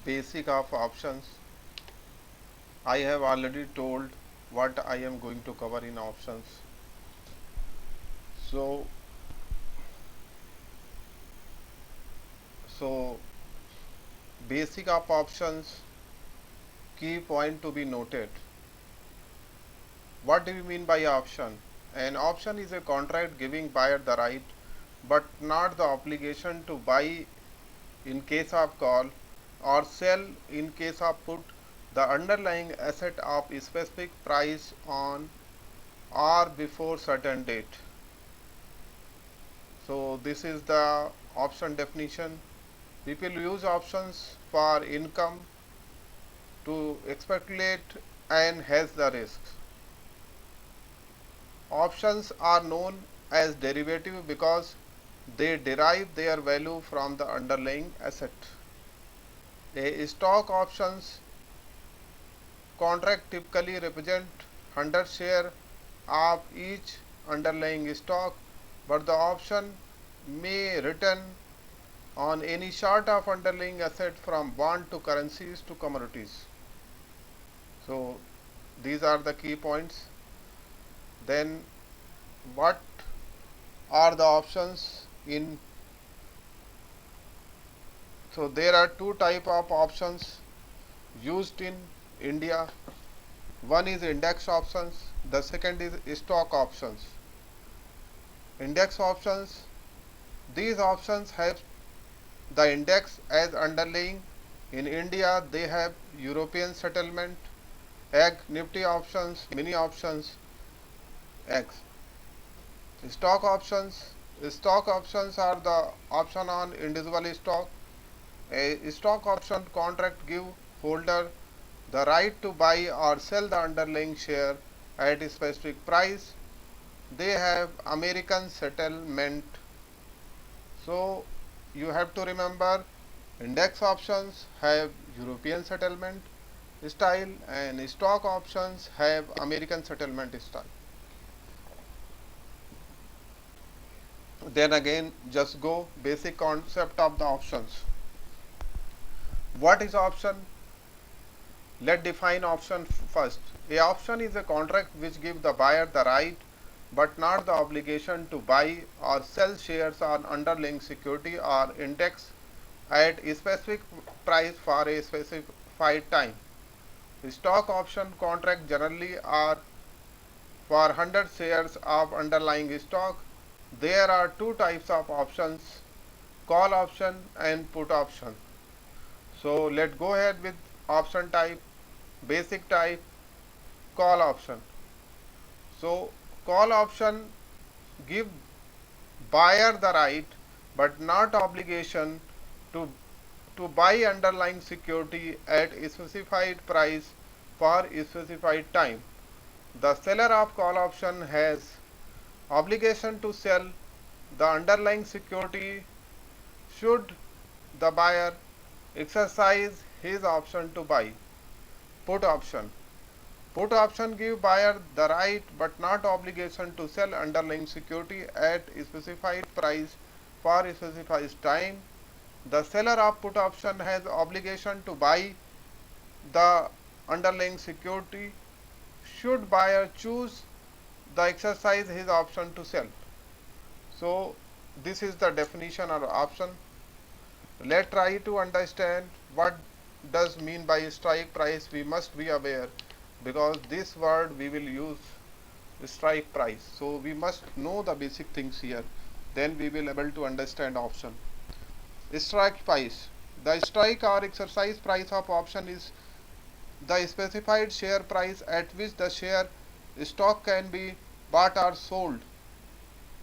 Basic of options. I have already told what I am going to cover in options. So, so basic of options, key point to be noted. What do you mean by option? An option is a contract giving buyer the right but not the obligation to buy in case of call or sell in case of put the underlying asset of a specific price on or before certain date. So this is the option definition. People use options for income, to speculate and hedge the risks. Options are known as derivative because they derive their value from the underlying asset. A stock options contract typically represent 100 shares of each underlying stock, but the option may return on any chart of underlying asset from bond to currencies to commodities. So these are the key points. Then what are the options in? So there are two type of options used in India. One is index options, the second is stock options. Index options, these options have the index as underlying. In India they have European settlement, egg, Nifty options, mini options, eggs. Stock options, stock options are the option on individual stock. A stock option contract give holder the right to buy or sell the underlying share at a specific price. They have American settlement. So you have to remember index options have European settlement style and stock options have American settlement style. Then again just go basic concept of the options. What is option? Let's define option first. A option is a contract which gives the buyer the right but not the obligation to buy or sell shares on underlying security or index at a specific price for a specified time. Stock option contracts generally are for 100 shares of underlying stock. There are two types of options, call option and put option. So let's go ahead with option type, basic type, call option. So call option give buyer the right but not obligation to buy underlying security at a specified price for a specified time. The seller of call option has obligation to sell the underlying security should the buyer exercise his option to buy. Put option. Put option give buyer the right but not obligation to sell underlying security at a specified price for a specified time. The seller of put option has obligation to buy the underlying security should buyer choose the exercise his option to sell. So this is the definition of option. Let's try to understand what does mean by strike price. We must be aware because this word we will use strike price. So we must know the basic things here. Then we will able to understand option. Strike price. The strike or exercise price of option is the specified share price at which the share stock can be bought or sold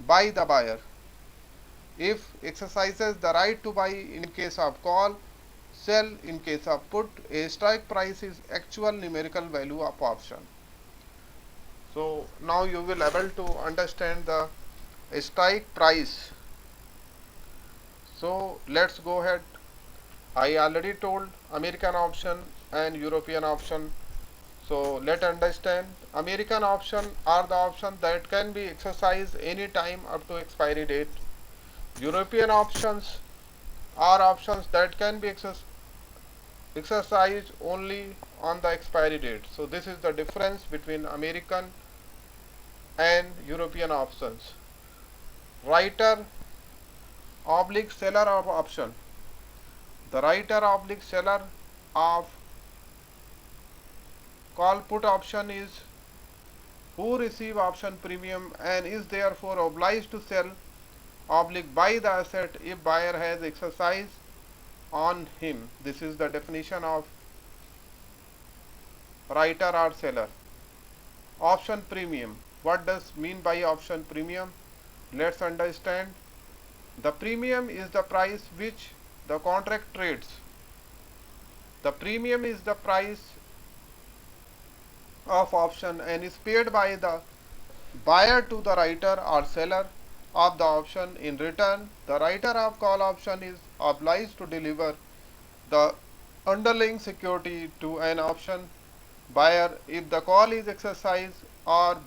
by the buyer. If exercises the right to buy in case of call, sell in case of put, a strike price is actual numerical value of option. So now you will able to understand the strike price. So let's go ahead. I already told American option and European option. So let's understand American option are the option that can be exercised any time up to expiry date. European options are options that can be exercised only on the expiry date. So this is the difference between American and European options. Writer oblique seller of option. The writer oblique seller of call put option is who receive option premium and is therefore obliged to sell oblique buy the asset if buyer has exercised on him. This is the definition of writer or seller. Option premium. What does mean by option premium? Let's understand. The premium is the price which the contract trades. The premium is the price of option and is paid by the buyer to the writer or seller of the option. In return, the writer of call option is obliged to deliver the underlying security to an option buyer if the call is exercised or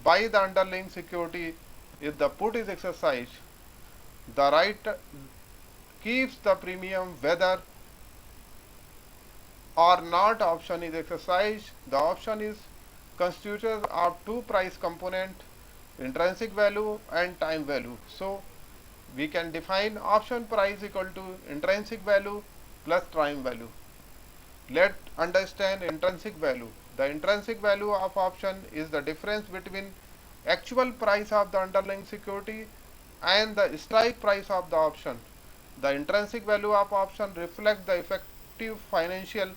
buy the underlying security if the put is exercised. The writer keeps the premium whether or not option is exercised. The option is constituted of two price component, intrinsic value and time value. So we can define option price equal to intrinsic value plus time value. Let's understand intrinsic value. The intrinsic value of option is the difference between actual price of the underlying security and the strike price of the option. The intrinsic value of option reflects the effective financial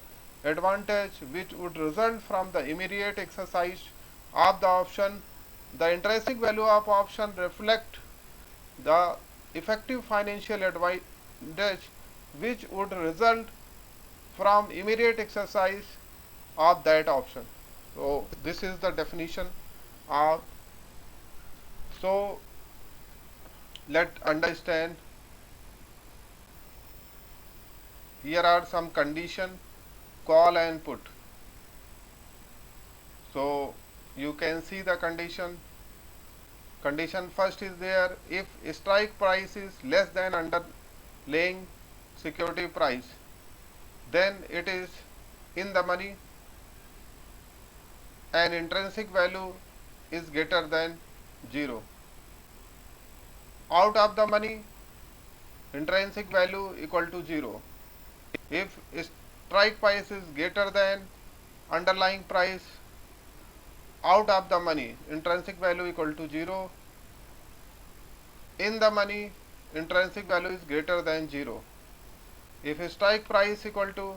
advantage which would result from the immediate exercise of the option. The intrinsic value of option reflects the effective financial advantage which would result from immediate exercise of that option. So this is the definition of. So let's understand. Here are some condition, call and put. So you can see the condition. Condition first is there, if strike price is less than underlying security price, then it is in the money and intrinsic value is greater than 0. Out of the money, intrinsic value equal to 0. If strike price is greater than underlying price, out of the money, intrinsic value equal to 0. In the money, intrinsic value is greater than 0. If strike price equal to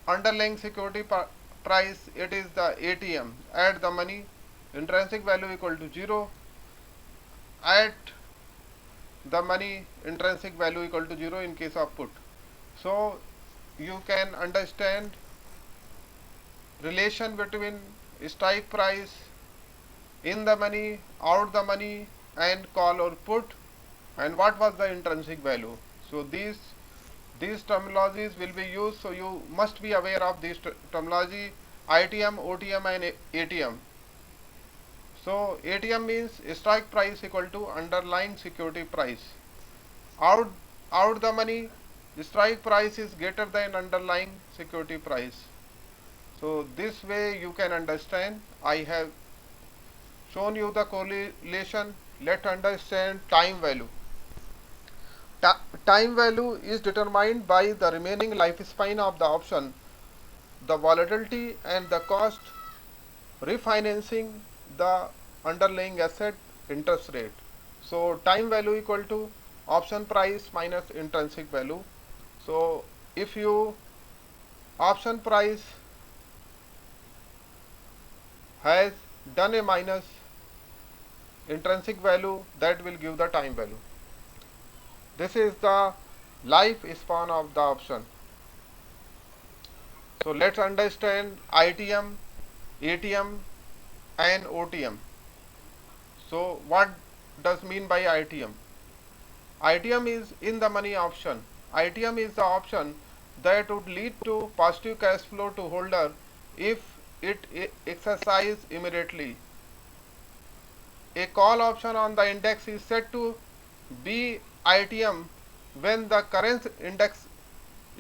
underlying security price, it is the ATM. Add the money, intrinsic value equal to 0. Add the money, intrinsic value equal to 0 in case of put. So you can understand relation between strike price, in the money, out the money and call or put, and what was the intrinsic value. So these terminologies will be used, so you must be aware of this terminology, ITM, OTM and ATM. So ATM means strike price equal to underlying security price. Out the money, strike price is greater than underlying security price. So this way you can understand. I have shown you the correlation. Let's understand time value. Time value is determined by the remaining lifespan of the option, the volatility and the cost refinancing the underlying asset interest rate. So time value equal to option price minus intrinsic value. So if you option price has done a minus intrinsic value, that will give the time value. This is the life span of the option. So let's understand ITM, ATM and OTM. So what does mean by ITM? ITM is in the money option. ITM is the option that would lead to positive cash flow to holder if it exercised immediately. A call option on the index is said to be ITM when the current index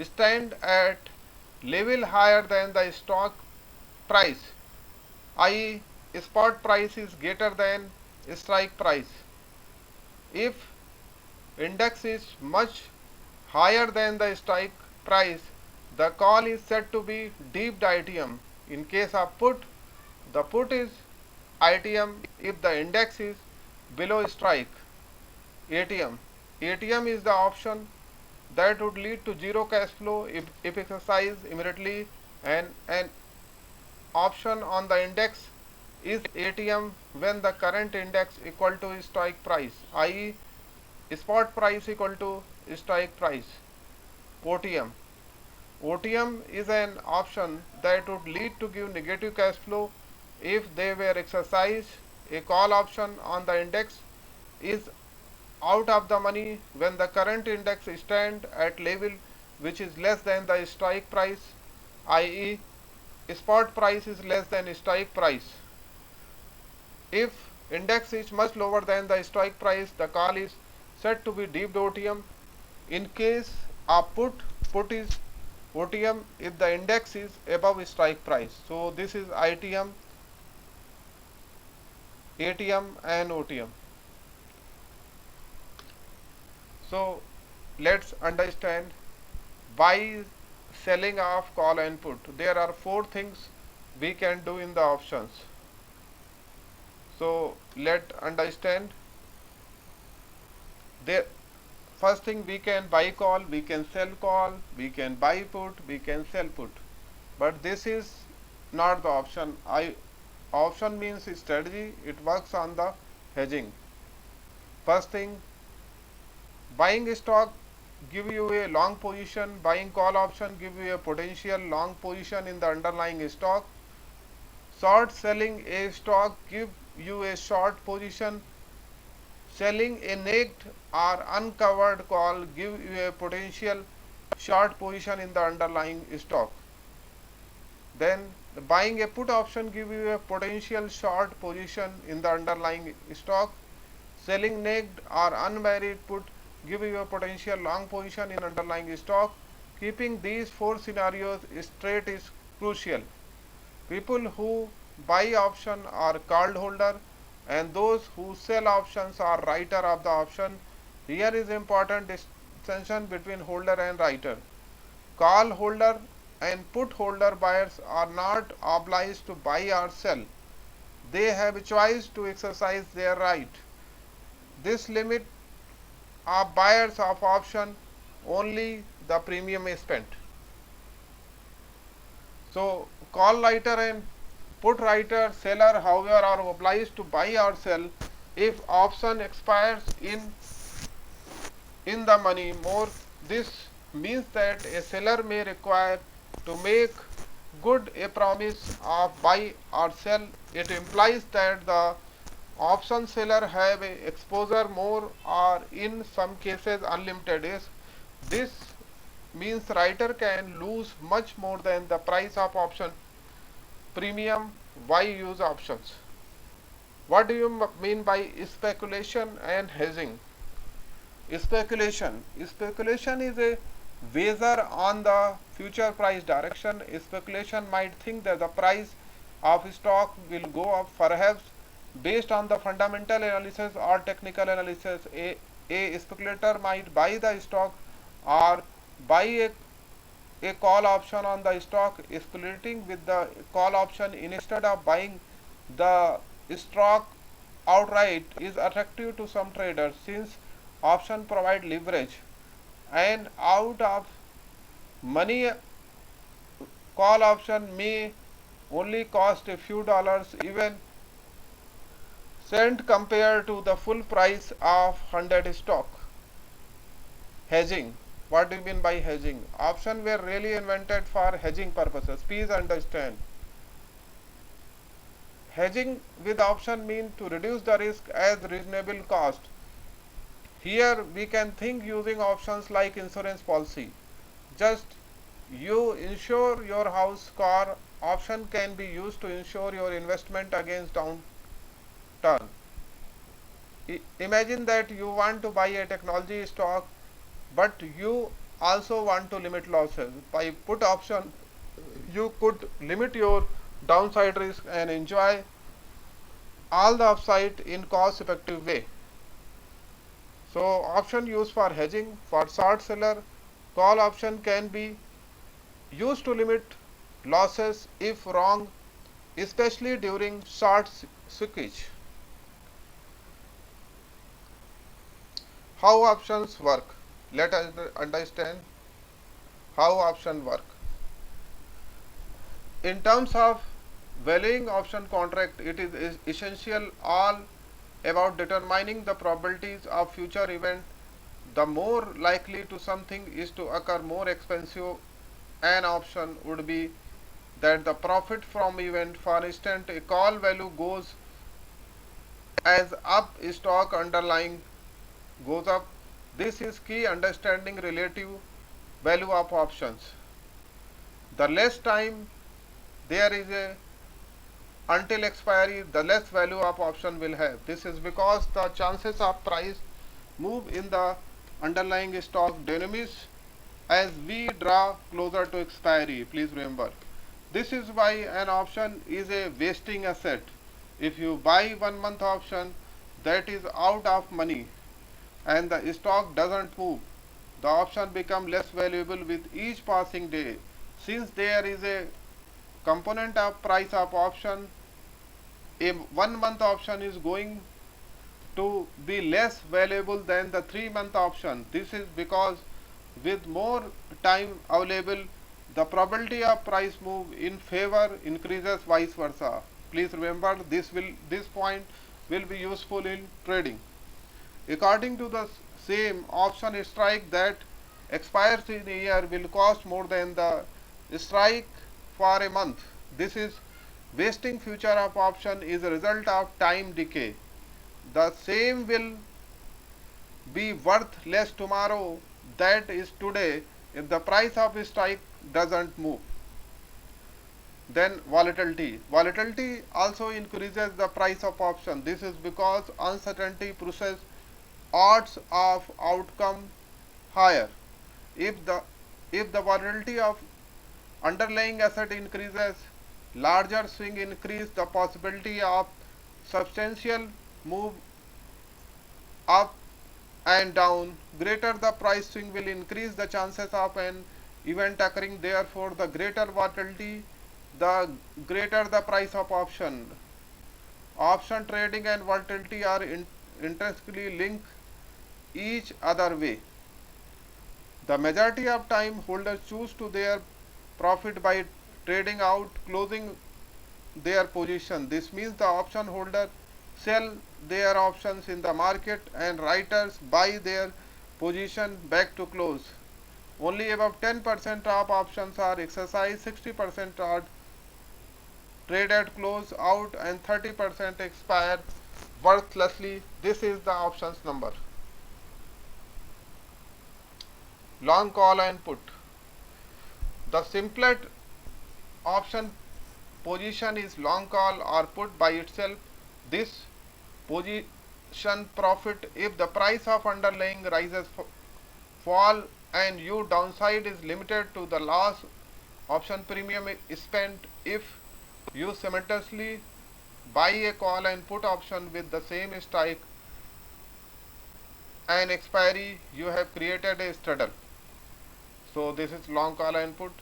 stand at level higher than the stock price, i.e. spot price is greater than strike price. If index is much higher than the strike price, the call is said to be deep ITM. In case of put, the put is ITM if the index is below strike. ATM. ATM is the option that would lead to zero cash flow if exercised immediately, and an option on the index is ATM when the current index equal to strike price, i.e. spot price equal to strike price. OTM. OTM is an option that would lead to give negative cash flow if they were exercised. A call option on the index is out of the money when the current index stand at level which is less than the strike price, i.e. spot price is less than strike price. If index is much lower than the strike price, the call is said to be deep OTM. In case of put is OTM if the index is above strike price. So this is ITM, ATM and OTM. So let's understand buy, selling of call and put. There are four things we can do in the options. So let's understand. There, first thing, we can buy call, we can sell call, we can buy put, we can sell put. But this is not the option. Option means strategy. It works on the hedging. First thing, buying stock give you a long position, buying call option give you a potential long position in the underlying stock. Short selling a stock give you a short position. Selling a naked or uncovered call give you a potential short position in the underlying stock. Then buying a put option give you a potential short position in the underlying stock. Selling naked or unmarried put give you a potential long position in underlying stock. Keeping these four scenarios straight is crucial. People who buy option are call holder and those who sell options are writer of the option. Here is important distinction between holder and writer. Call holder and put holder buyers are not obliged to buy or sell. They have a choice to exercise their right. This limit of buyers of option only the premium is spent. So call writer and put writer, seller, however, are obliged to buy or sell if option expires in the money more. This means that a seller may require to make good a promise of buy or sell. It implies that the option seller have a exposure more or in some cases unlimited risk. This means writer can lose much more than the price of option premium. Why use options? What do you mean by speculation and hedging? Speculation is a wager on the future price direction. Speculation might think that the price of stock will go up, perhaps based on the fundamental analysis or technical analysis. A speculator might buy the stock or buy a call option on the stock. Speculating with the call option instead of buying the stock outright is attractive to some traders since option provide leverage, and out of money call option may only cost a few dollars even cent compared to the full price of 100 stock. Hedging. What do you mean by hedging? Options were really invented for hedging purposes. Please understand. Hedging with option means to reduce the risk at reasonable cost. Here we can think using options like insurance policy. Just you insure your house, car. Option can be used to insure your investment against downturn. Imagine that you want to buy a technology stock, but you also want to limit losses. By put option, you could limit your downside risk and enjoy all the upside in cost effective way. So option used for hedging for short seller, call option can be used to limit losses if wrong, especially during short switch. How options work? Let us understand how options work. In terms of valuing option contract, it is essential all about determining the probabilities of future event. The more likely to something is to occur, more expensive an option would be that the profit from event. For instance, a call value goes as up, stock underlying goes up. This is key understanding relative value of options. The less time there is a until expiry, the less value of option will have. This is because the chances of price move in the underlying stock diminishes as we draw closer to expiry. Please remember, this is why an option is a wasting asset. If you buy 1 month option that is out of money and the stock doesn't move, the option becomes less valuable with each passing day. Since there is a component of price of option, a 1 month option is going to be less valuable than the 3 month option. This is because with more time available, the probability of price move in favor increases, vice versa. Please remember this point will be useful in trading. According to the same option strike that expires in a year will cost more than the strike for a month. This is wasting future of option is a result of time decay. The same will be worth less tomorrow that is today if the price of a strike doesn't move. Then volatility. Volatility also increases the price of option. This is because uncertainty pushes odds of outcome higher. If the volatility of underlying asset increases, larger swing increase the possibility of substantial move up and down. Greater the price swing will increase the chances of an event occurring. Therefore, the greater volatility, the greater the price of option. Option trading and volatility are intrinsically linked each other way. The majority of time holders choose to their profit by trading out, closing their position. This means the option holder sell their options in the market and writers buy their position back to close. Only about 10% of options are exercised, 60% are traded close out, and 30% expire worthlessly. This is the options number. Long call and put. The simplest option position is long call or put by itself. This position profit if the price of underlying rises fall and your downside is limited to the loss. Option premium is spent if you simultaneously buy a call and put option with the same strike and expiry. You have created a straddle. So this is long call and put.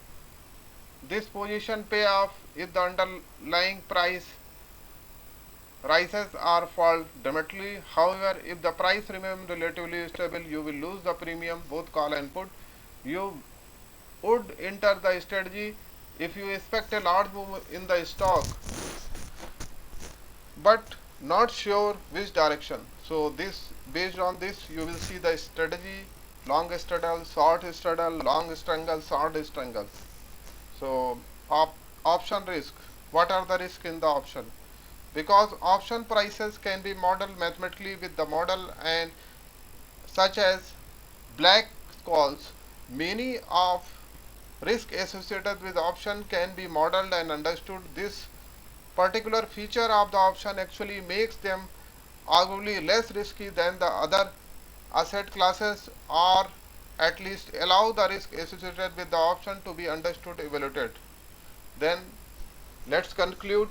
This position pay off if the underlying price rises or falls dramatically. However, if the price remains relatively stable, you will lose the premium, both call and put. You would enter the strategy if you expect a large move in the stock but not sure which direction. So this, based on this, you will see the strategy: long straddle, short straddle, long strangle, short strangle. So option risk. What are the risks in the option? Because option prices can be modeled mathematically with the model and such as black calls, many of risk associated with option can be modeled and understood. This particular feature of the option actually makes them arguably less risky than the other asset classes or at least allow the risk associated with the option to be understood, evaluated. Then let's conclude.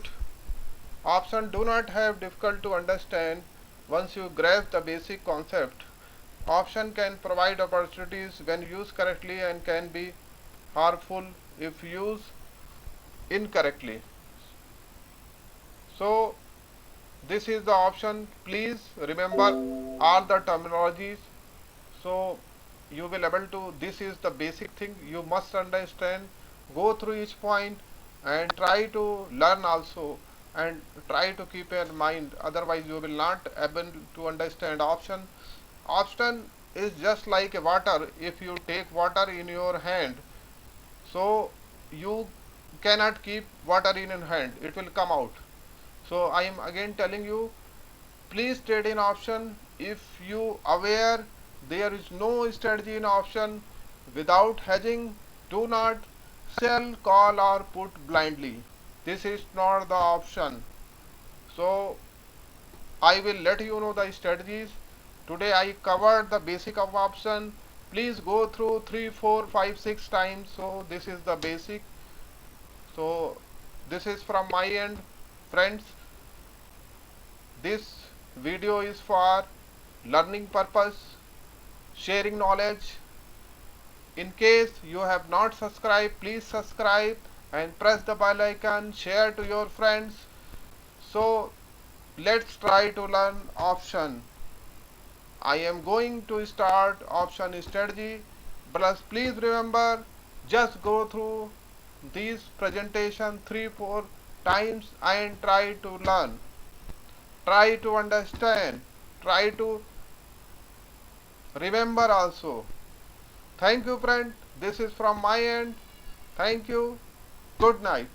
Options do not have difficult to understand once you grasp the basic concept. Option can provide opportunities when used correctly and can be harmful if used incorrectly. So this is the option. Please remember all the terminologies. So you will able to, this is the basic thing you must understand. Go through each point and try to learn also, and try to keep in mind, otherwise you will not able to understand option. Option is just like a water. If you take water in your hand, so you cannot keep water in your hand, it will come out. So I am again telling you, please trade in option if you aware there is no strategy in option. Without hedging, do not sell, call or put blindly. This is not the option. So I will let you know the strategies. Today I covered the basic of option. Please go through 3, 4, 5, 6 times. So this is the basic. So this is from my end, friends. This video is for learning purpose, sharing knowledge. In case you have not subscribed, please subscribe and press the bell icon, share to your friends. So let's try to learn option. I am going to start option strategy, but please remember, just go through these presentation 3, 4 times and try to learn, try to understand, try to remember also. Thank you, friend. This is from my end. Thank you. Good night.